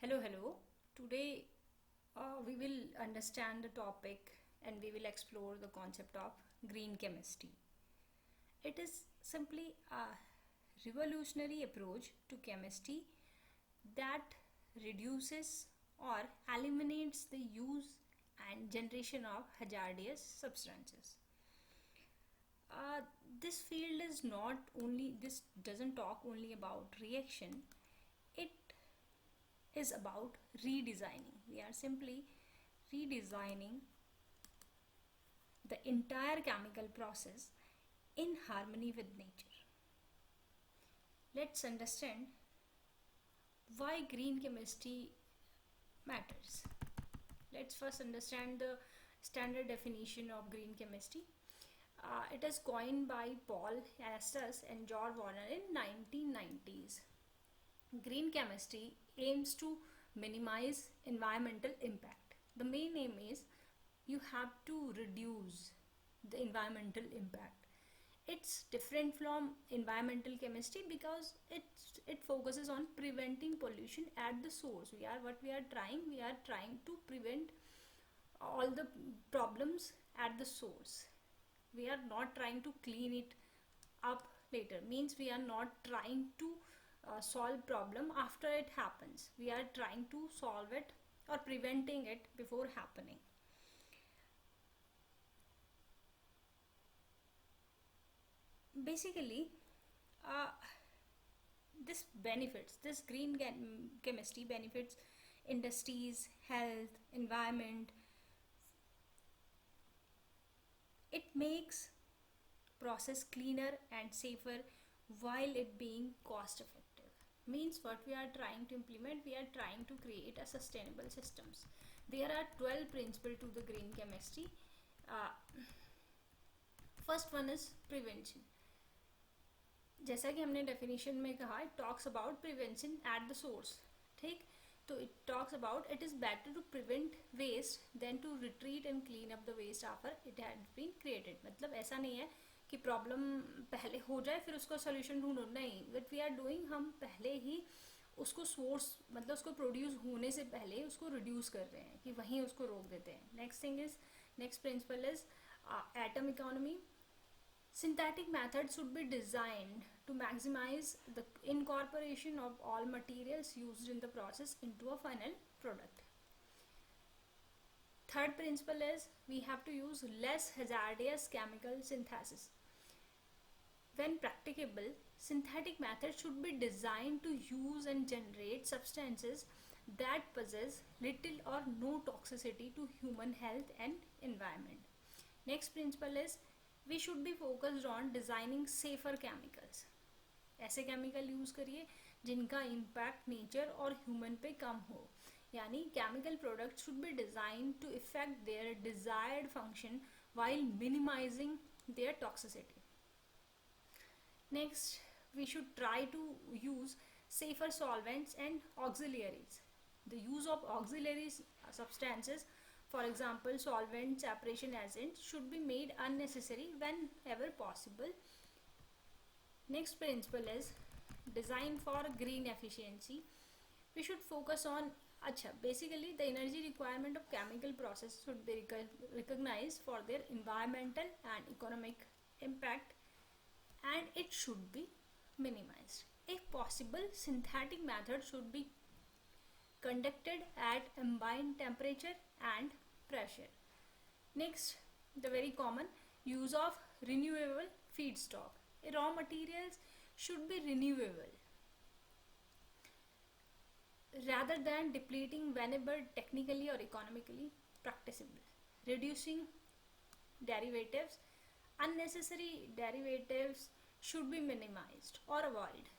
Hello. Today we will understand the topic and we will explore the concept of green chemistry. It is simply a revolutionary approach to chemistry that reduces or eliminates the use and generation of hazardous substances. Uh, this field is not only, this doesn't talk only about reaction, it is about redesigning. We are simply redesigning the entire chemical process in harmony with nature. Let's understand why green chemistry matters. Let's first understand the standard definition of green chemistry. It is coined by Paul Estes and George Warner in 1990s. Green chemistry aims to minimize environmental impact. The main aim is you have to reduce the environmental impact. It's different from environmental chemistry because it focuses on preventing pollution at the source. We are trying to prevent all the problems at the source. We are not trying to clean it up later. Means we are not trying to solve problem after it happens. We are trying to solve it or preventing it before happening. Basically, uh, this chemistry benefits industries, health, environment. It makes process cleaner and safer while it being cost effective. Means what we are trying to implement, we are trying to create a sustainable systems. There are 12 principles to the green chemistry. uh, First one is prevention. जैसा कि हमने definition में कहा, it talks about prevention at the source. ठीक, तो it talks about it is better to prevent waste than to retreat and clean up the waste after it had been created. मतलब ऐसा नहीं है कि प्रॉब्लम पहले हो जाए फिर उसका सोल्यूशन ढूंढो, नहीं. व्हाट वी आर डूइंग, हम पहले ही उसको सोर्स मतलब उसको प्रोड्यूस होने से पहले उसको रिड्यूस कर रहे हैं कि वहीं उसको रोक देते हैं. Next principle is atom economy. Synthetic methods should be designed to maximize the incorporation of all materials used in the process into a final product. Third principle is we have to use less hazardous chemical synthesis. When practicable, synthetic methods should be designed to use and generate substances that possess little or no toxicity to human health and environment. Next principle is we should be focused on designing safer chemicals. ऐसे chemical use करिए जिनका impact nature और human पे कम हो. यानी chemical product should be design to effect their desired function while minimizing their toxicity. Next, we should try to use safer solvents and auxiliaries. The use of auxiliary substances, for example solvent, separation agents, should be made unnecessary whenever possible. Next principle is design for green efficiency. We should focus on basically the energy requirement of chemical process should be recognized for their environmental and economic impact, and it should be minimized. If possible, synthetic method should be conducted at ambient temperature and pressure. Next, the very common use of renewable feedstock. Raw materials should be renewable rather than depleting whenever technically or economically practicable. Reducing derivatives. Unnecessary derivatives should be minimized or avoided.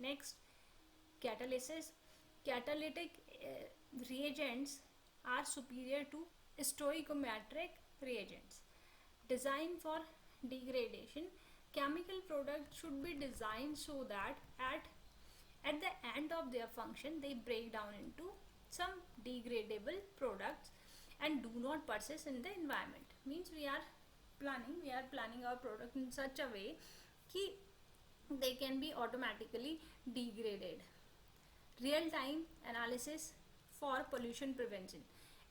Next, catalysis. Catalytic reagents are superior to stoichiometric reagents. Design for degradation. Chemical products should be designed so that at the end of their function they break down into some degradable products and do not persist in the environment. Means we are planning our product in such a way कि they can be automatically degraded. real-time analysis for pollution prevention.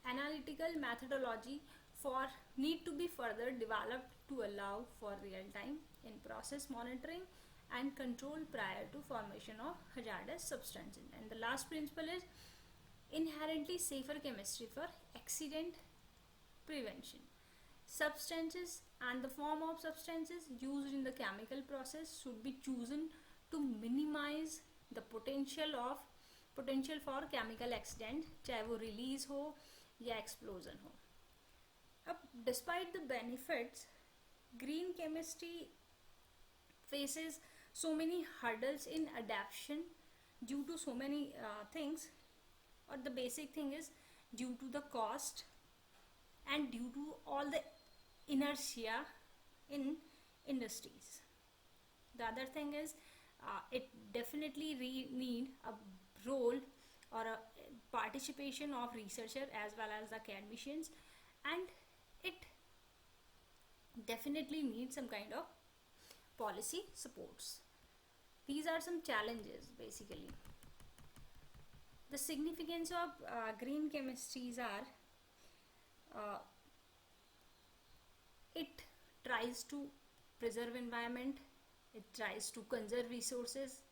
Analytical methodology for need to be further developed to allow for real-time in process monitoring and control prior to formation of hazardous substances. And the last principle is inherently safer chemistry for accident prevention. Substances and the form of substances used in the chemical process should be chosen to minimize the potential for chemical accident, चाहे वो release हो या explosion हो. अब despite the benefits, green chemistry faces so many hurdles in adaptation due to so many things. Or the basic thing is due to the cost and due to all the inertia in industries. The other thing is it definitely need a role or a participation of researcher as well as the academicians, and it definitely needs some kind of policy supports. These are some challenges basically. The significance of green chemistries are it tries to preserve environment, it tries to conserve resources,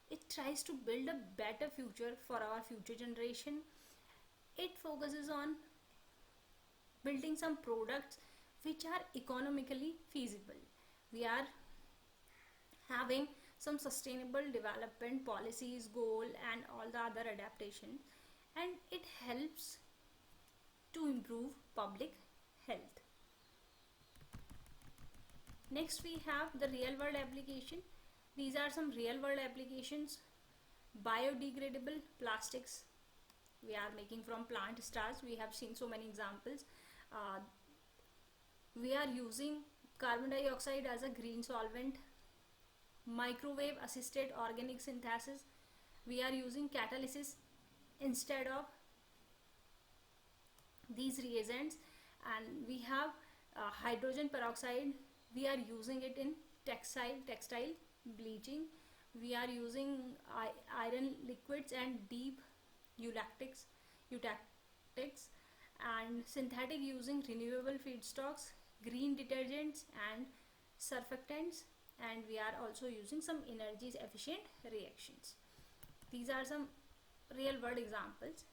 it tries to build a better future for our future generation. It focuses on building some products which are economically feasible. We are having some sustainable development policies, goal and all the other adaptation, and it helps to improve public health. Next we have the real world application. These are some real world applications. Biodegradable plastics we are making from plant starch. We have seen so many examples. We are using carbon dioxide as a green solvent. Microwave assisted organic synthesis, we are using catalysis instead of these reagents. And we have hydrogen peroxide, we are using it in textile bleaching. We are using iron liquids and deep eutectics and synthetic using renewable feedstocks, green detergents and surfactants, and we are also using some energy efficient reactions. These are some real world examples.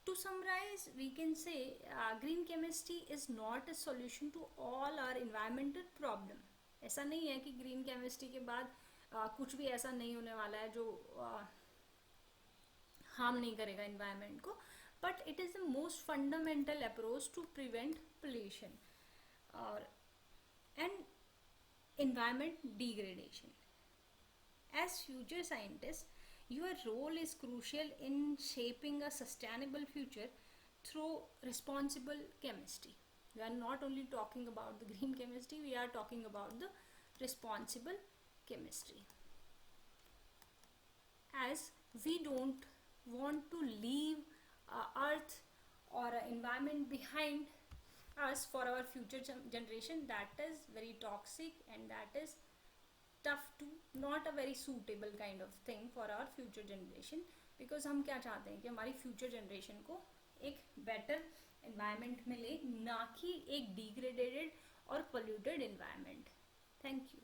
To summarize, we can say green chemistry is not a solution to all our environmental problem. ऐसा नहीं है कि green chemistry के बाद कुछ भी ऐसा नहीं होने वाला है जो harm नहीं करेगा environment को, but it is the most fundamental approach to prevent pollution and environment degradation. As future scientists, your role is crucial in shaping a sustainable future through responsible chemistry. We are not only talking about the green chemistry, we are talking about the responsible chemistry. As we don't want to leave earth or environment behind us for our future generation, that is very toxic and that is tough to, not a very suitable kind of thing for our future generation, because हम क्या चाहते हैं कि हमारी future generation को एक better environment मिले, ना कि एक degraded और polluted environment. Thank you.